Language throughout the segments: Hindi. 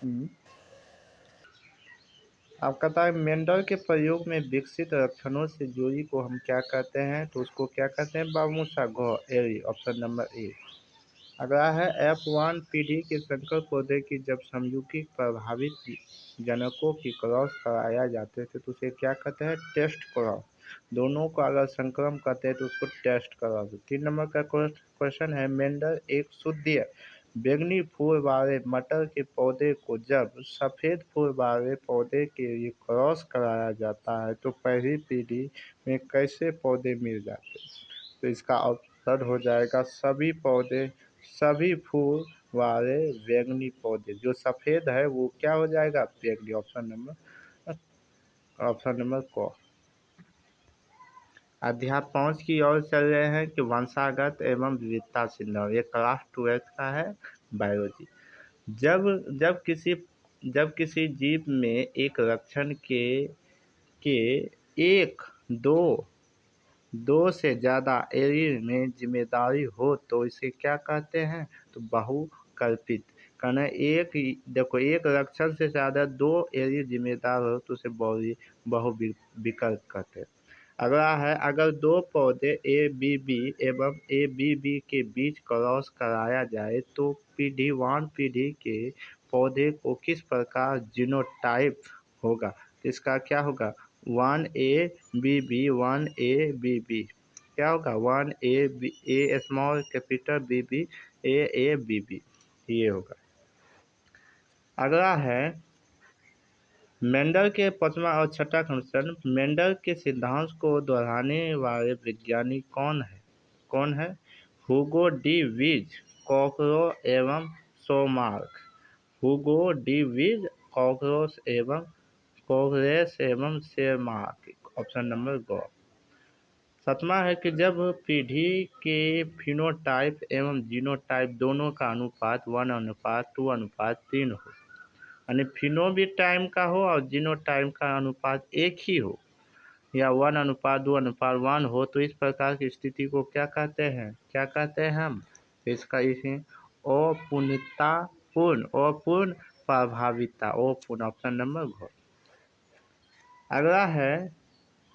हम्म। आप कहता है मेंढक के प्रयोग में विकसित लक्षणों से जुड़ी को हम क्या कहते हैं, तो उसको क्या कहते हैं, बामुसा घ एरी, ऑप्शन नंबर ए। अगला है F1 पीढ़ी के संकर पौधे की जब समयुगी प्रभावित जनकों की क्रॉस कराया जाते थे तो उसे क्या कहते हैं, टेस्ट क्रॉस। दोनों को अगर संक्रम कहते हैं तो उसको टेस्ट क्रॉस। 3 नंबर का क्वेश्चन है, मेंडल एक शुद्ध बैंगनी फूल वाले मटर के पौधे को जब सफेद फूल वाले पौधे के लिए क्रॉस कराया जाता है तो पहली पीढ़ी में कैसे पौधे मिल जाते हैं, तो इसका आंसर हो जाएगा सभी फूल वाले बैंगनी पौधे। जो सफेद है वो क्या हो जाएगा, बैंगनी। ऑप्शन नंबर को। अध्याय 5 की ओर चल रहे हैं कि वंशागत एवं विविधता सिद्धांत, ये क्लास 12 का है, बायोलॉजी। जब जब किसी जब किसी जीव में एक लक्षण के एक दो से ज़्यादा एलील में जिम्मेदारी हो तो इसे क्या कहते हैं, तो बहुकल्पित। कहना देखो, एक लक्षण से ज़्यादा दो एलील जिम्मेदार हो तो उसे बहुविकल्प कहते हैं। अगला है, अगर दो पौधे ए बी बी एवं ए बी बी के बीच क्रॉस कराया जाए तो पीढ़ीवान पीढ़ी के पौधे को किस प्रकार जीनोटाइप होगा, तो इसका क्या होगा, 1 A B B 1 A B B। क्या होगा, 1 A small capital B A B B, ये होगा। अगला है, मेंडल के 5वां और 6वां क्वेश्चन, मेंडल के सिद्धांत को दोहराने वाले वैज्ञानिक कौन है? हुगो डी वीज, कॉकरोच एवं सोमार्क। हुगो डी वीज, कॉकरेस एवं शेरमार्क, ऑप्शन नंबर गो। 7वां है कि जब पीढ़ी के फिनोटाइप एवं जीनोटाइप दोनों का अनुपात 1:2:3 हो, यानी फिनो भी टाइम का हो और जीनोटाइप का अनुपात एक ही हो, या 1:2:1 हो, तो इस प्रकार की स्थिति को क्या कहते हैं हम, तो इसका इसे अपूर्ण प्रभाविता, ऑप्शन नंबर घ। अगला है,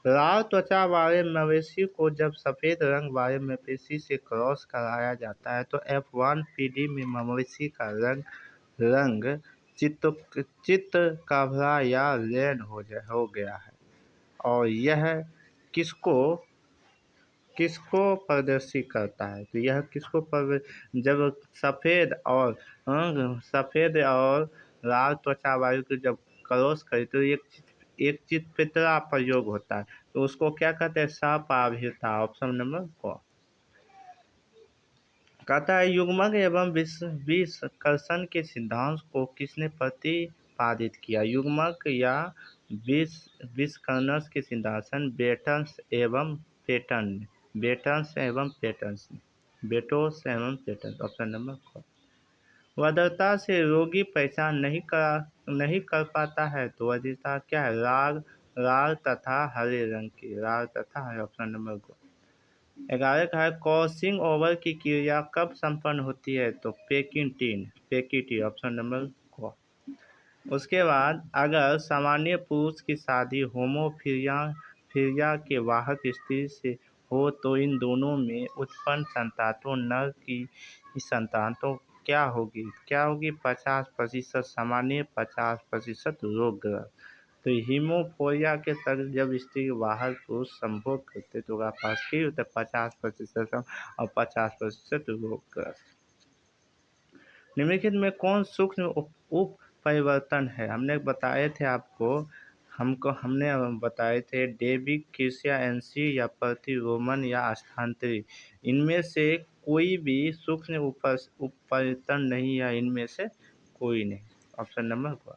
लाल त्वचा वाले मवेशी को जब सफेद रंग वाले मवेशी से क्रॉस कराया जाता है तो F1 पीढ़ी में मवेशी का रंग चित्तकबरा या लेन हो गया है, और यह किसको प्रदर्शित करता है, तो यह जब सफ़ेद और लाल त्वचा वायु को जब क्रॉस करे तो एक चित्तपितरा प्रयोग होता है, तो उसको क्या कहते हैं, सपाभिता, ऑप्शन नंबर को। कहता है, युग्मक एवं विकर्षण के सिद्धांत को किसने प्रतिपादित किया? युग्मक या विकर्षण के सिद्धांत बेटोस एवं पेटर्स, ऑप्शन नंबर क। वरीयता से रोगी पहचान नहीं कर पाता है, तो वरीयता क्या है, लाल तथा हरे रंग की, ऑप्शन नंबर को। 11 का है, क्रॉसिंग ओवर की क्रिया कब संपन्न होती है, तो पेकिटी, ऑप्शन नंबर को। उसके बाद, अगर सामान्य पुरुष की शादी होमोफिलिया के वाहक स्त्री से हो तो इन दोनों में उत्पन्न संतानों नर की संतान तो क्या होगी 50% सामान्य, 50% रोगग्रस्त। तो हीमोफिलिया के तहत जब स्त्री वाहक पुरुष संभोग करते तो उसका पास क्या होता है, 50% और 50% रोगग्रस्त। निम्नलिखित में कौन सूक्ष्म उप परिवर्तन है? हमने बताए थे डेबिक, क्रिस्टियानसी या प्रतिरोमन या स्थानांतरित। इनमें से कोई भी सूक्ष्म उपरिवर्तन नहीं है, इनमें से कोई नहीं, ऑप्शन नंबर 1।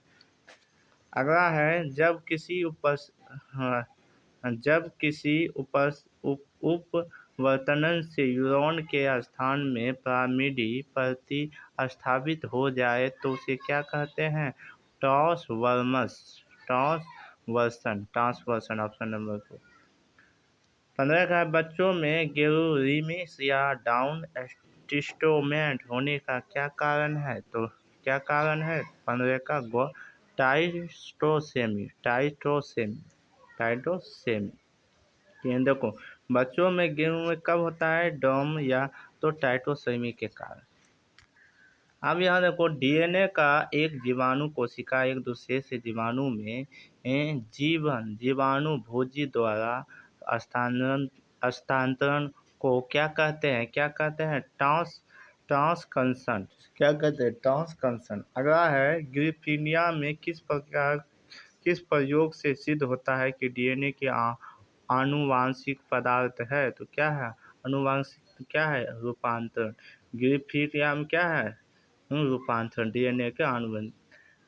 अगला है, जब किसी उपवर्तन से न्यूरॉन के स्थान में पिरामिडी प्रतिस्थापित हो जाए तो उसे क्या कहते हैं, ट्रांसवर्सन, ऑप्शन नंबर 2। 15 का, बच्चों में गेरुरिमिस या डाउन सिंड्रोम होने का क्या कारण है, तो क्या कारण है? 15 का गो टाइस्टोसेमी टाइस्टोसेमी टाइटोसेमी। देखो, बच्चों में गेहूं में कब होता है डॉम या तो टाइटोसेमी के कारण। अब यहाँ देखो, डीएनए का एक जीवाणु कोशिका एक दूसरे से जीवाणु में जीवाणु भोजी द्वारा हस्तांतरण को क्या कहते हैं? ट्रांसकंसन। क्या कहते हैं? ट्रांसकंसन। अगला है, ग्रिफिनिया में किस प्रयोग से सिद्ध होता है कि डीएनए के आनुवांशिक पदार्थ है? तो क्या है आनुवांशिक? क्या है? रूपांतरण। ग्रिफिनिया में क्या है? रूपांतरण डीएनए के आनुवंशिक।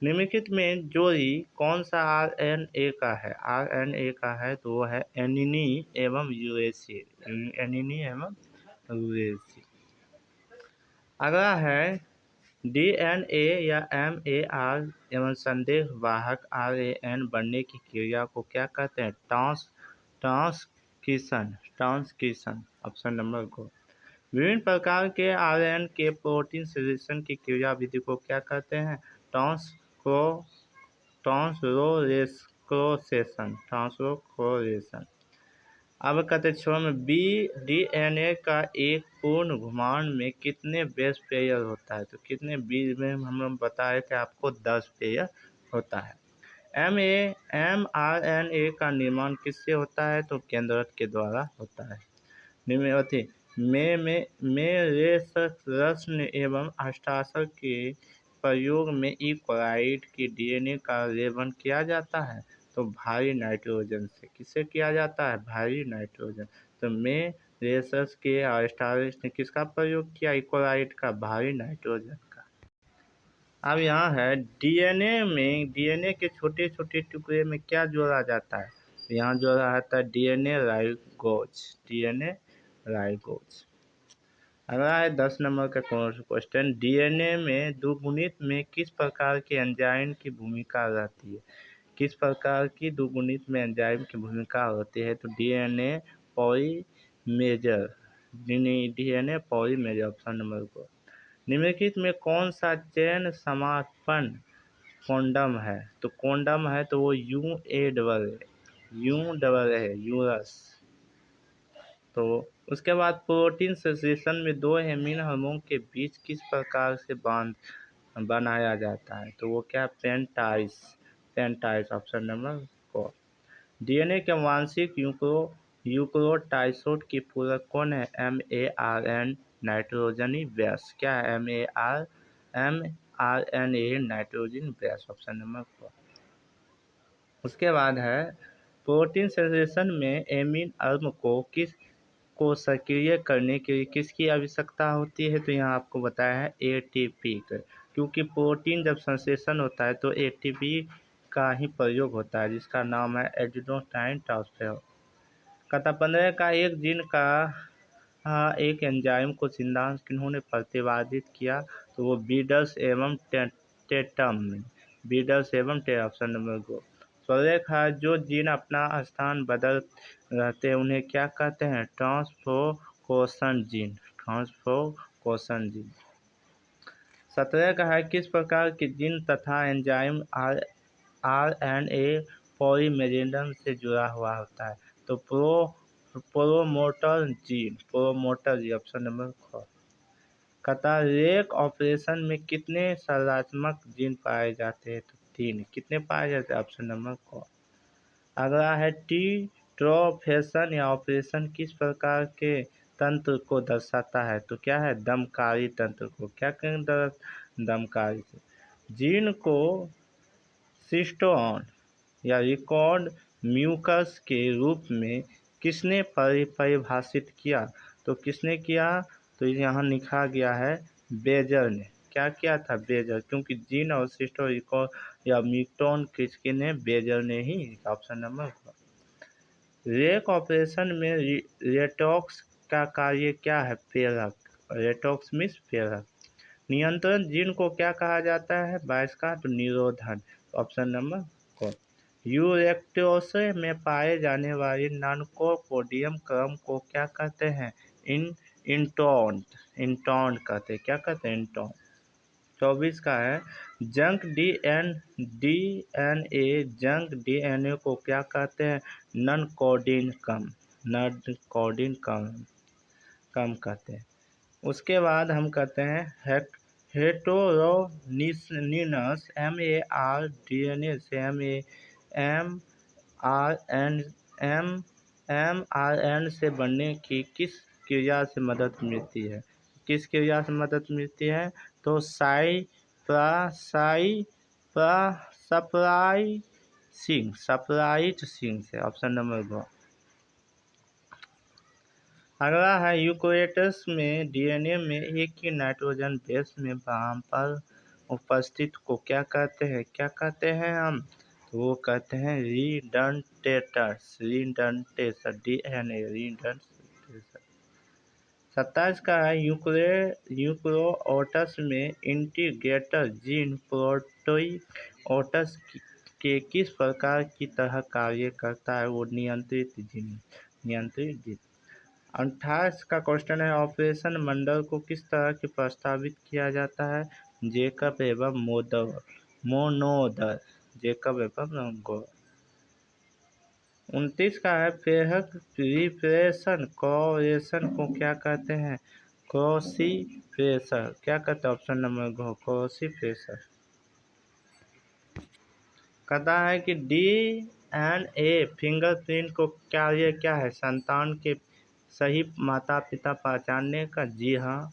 निम्नलिखित में जोड़ी कौन सा आरएनए का है? आरएनए का है तो वो है एनिनी एवं यूरेसिल। एनिनी एवं यूरेसिल। अगला है, डीएनए या एमएआर एवं संदेश वाहक आरएन बनने की क्रिया को क्या कहते हैं? ट्रांसक्रिप्शन। ऑप्शन नंबर को। विभिन्न प्रकार के आरएन के प्रोटीन संश्लेषण की क्रिया विधि को क्या कहते हैं? ट्रांसलोरेशन। अब कहते हैं में डीएनए का एक पूर्ण घुमाव में कितने बेस पेयर होता है? तो कितने बीज में हम लोग बताए थे आपको? 10 पेयर होता है। एमआरएनए का निर्माण किससे होता है? तो केंद्रक के द्वारा होता है। रस्न एवं हस्ताक्षर के प्रयोग में ई क्लोराइड की डीएनए का लेबन किया जाता है तो भारी नाइट्रोजन से। किससे किया जाता है? भारी नाइट्रोजन। तो रेसस के हस्ताक्षर ने किसका प्रयोग किया? ई क्लोराइड का, भारी नाइट्रोजन का। अब यहाँ है, डीएनए के छोटे छोटे टुकड़े में क्या जोड़ा जाता है? यहाँ जोड़ा जाता है डीएनए राइगोज। अगला है 10 नंबर का क्वेश्चन, डीएनए में द्विगुणित में किस प्रकार के एंजाइम की भूमिका रहती है? किस प्रकार की द्विगुणित में एंजाइम की भूमिका होती है? तो डीएनए पॉलीमेरेज। ऑप्शन नंबर को। निम्नलिखित में कौन सा चयन समापन कॉन्डम है? तो कॉन्डम है तो वो यूरस। तो उसके बाद प्रोटीन संश्लेषण में दो एमिनो हार्मोन के बीच किस प्रकार से बांध बनाया जाता है? तो वो क्या? पेंटाइस। Option number 4। डीएनए के आनुवांशिक यूक्रोटाइसोट की पूरक कौन है? एमएआरएन नाइट्रोजनी बेस। क्या है? MRNA nitrogen base. Option number 4। उसके बाद है, प्रोटीन संश्लेषण में एमिन अम्ल को सक्रिय करने के लिए किसकी आवश्यकता होती है? तो यहाँ आपको बताया है एटीपी का। क्योंकि प्रोटीन जब संश्लेषण होता है तो एटीपी का ही प्रयोग होता है जिसका नाम है एडेनोसाइन ट्रांसफर। कथा 15 का एक जीन का एक एंजाइम को सिद्धांत किन्होंने प्रतिपादित किया? तो वो बीडल्स एवं टेटम। Option number 2। स्वरेख है, जो जीन अपना स्थान बदल रहते हैं उन्हें क्या कहते हैं? Translocation gene. 17 का है, किस प्रकार के जीन तथा एंजाइम आरएनए पॉलीमेरेज से जुड़ा हुआ होता है? तो प्रोमोटर जीन। Option number 4। कतार रेक ऑपरेशन में कितने संरचनात्मक जीन पाए जाते हैं? तो 3। कितने पाए जाते हैं? Option number 4। अगला है, टी ट्रोफेशन या ऑपरेशन किस प्रकार के तंत्र को दर्शाता है? तो क्या है? दमकारी तंत्र को। क्या कहें? दमकारी से। जीन को सिस्टोन या रिकॉर्ड म्यूकस के रूप में किसने परिभाषित किया? तो किसने किया? तो यहाँ लिखा गया है बेजर ने। क्या किया था? बेजर। क्योंकि जीन और सिस्टो रिकॉर्ड या म्यूटोन किसने? बेजर ने ही। Option number 4। रेक ऑपरेशन में रेटॉक्स का कार्य क्या है? प्रेरक। रेटॉक्स मीन्स प्रेरक। नियंत्रण जीन को क्या कहा जाता है? 22 का तो निरोधन। Option number 4। यूरेक्टोस में पाए जाने वाले नॉनकोपोडियम क्रम को क्या कहते हैं? इंटॉन्ड कहते हैं। क्या कहते हैं? इंटॉन्ड। 24 का है जंक डीएनए जंक डीएनए को क्या कहते हैं? नॉन कोडिंग कम कहते हैं। उसके बाद हम कहते हैं हेटेरोनिनस MAR डीएनए से एमआरएन से बनने की किस क्रिया से मदद मिलती है? किस क्रिया से मदद मिलती है? तो सप्राइसिंग से। Option number 2। अगला है यूकेरियोट्स में डीएनए में एक ही नाइट्रोजन बेस मेम्ब्रेन पर उपस्थित को क्या कहते हैं? क्या कहते हैं हम? तो वो कहते हैं रिडंडेंट्स डीएनए रिडंडेंट्स। 27 का है यूकेरियोट्स में इंटीग्रेटर जीन प्रोकैरियोट्स के किस प्रकार की तरह कार्य करता है? वो नियंत्रित जीन। 28 का क्वेश्चन है ऑपरेशन मंडल को किस तरह की प्रस्तावित किया जाता है? जेकब एवं मोनोदर। 29 का है फेहक रिफ्रेशन कोरेशन को क्या कहते हैं? क्रॉसिफ्रेशर। क्या कहते हैं? Option number 2 क्रॉसिफ्रेशर। कहता है कि डीएनए फिंगरप्रिंट को कार्य क्या है? संतान के सही माता पिता पहचानने का। जी हाँ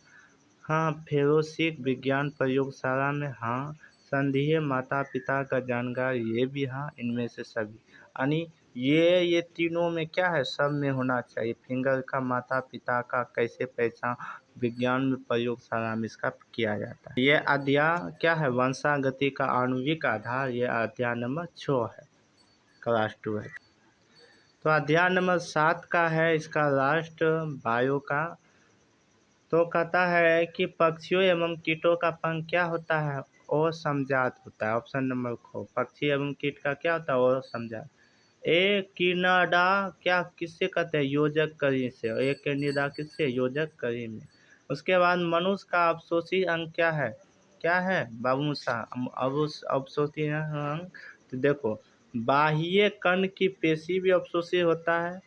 फोरेंसिक विज्ञान प्रयोगशाला में। हाँ संदेह माता पिता का जानकार। ये भी हाँ इनमें से सभी। यानी ये तीनों में क्या है? सब में होना चाहिए। फिंगर का, माता पिता का कैसे पहचान विज्ञान में प्रयोगशाला में इसका किया जाता है। ये अध्याय क्या है? वंशागति का आणविक आधार। ये अध्याय नंबर 6 है, क्लास 2 है। तो अध्याय नंबर 7 का है इसका लास्ट बायो का। तो कहता है कि पक्षियों एवं कीटों का पंख क्या होता है? असमजात होता है। ऑप्शन नंबर 4 पक्षी एवं कीट का क्या होता है? असमजात। एकिनोडा क्या किससे कहते हैं? योजक करी से। एकिनोडा किससे? योजक करी में। उसके बाद मनुष्य का अवशोषी अंग क्या है? क्या है बाबूसा? अवशोषी अंग। तो देखो बाह्य कर्ण की पेशी भी अवशोषी होता है।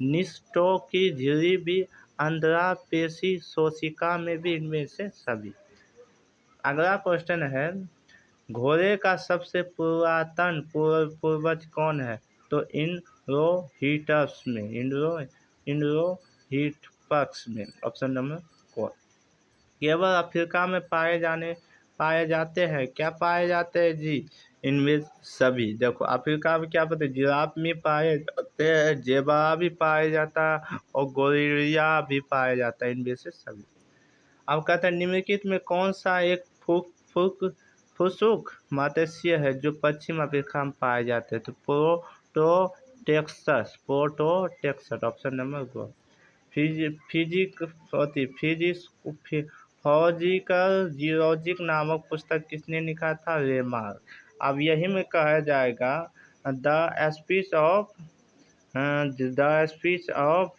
निष्ठों की झिल्ली भी, अंतरा पेशी कोशिका में भी, इनमें से सभी। अगला क्वेश्चन है घोड़े का सबसे पुरातन पूर्वज कौन है? तो इंडोहिटप्स में। Option number 4। केवल अफ्रीका में पाए जाते हैं। क्या पाए जाते हैं जी? इनमें सभी। देखो अफ्रीका में क्या पता है? जिराफ भी पाए जाते हैं, जेबरा भी पाया जाता है और गोरिल्ला भी पाया जाता है। इनमें से सभी। अब कहते हैं निम्नलिखित में कौन सा एक फुसुक मत्स्य है जो पश्चिम अफ्रीका में पाए जाते हैं? तो प्रोटोटेक्सस। Option number 2। फिजिकल जियोलॉजिक नामक पुस्तक किसने लिखा था? रेमार्क। अब यही में कहा जाएगा द स्पीच ऑफ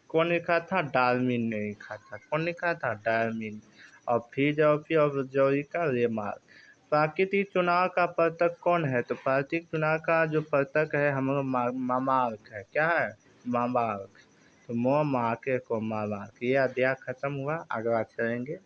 कौन लिखा था? डार्विन ने लिखा था। कौन लिखा था? डार्विन। और फिलोसफी ऑफ जियोलॉजिकल रेमार्क। प्राकृतिक चुनाव का प्रवर्तक कौन है? तो प्राकृतिक चुनाव का जो प्रवर्तक है हमारा मार्क है। क्या है? मार्क। तो मार्क। ये अध्याय खत्म हुआ। अगला चलेंगे।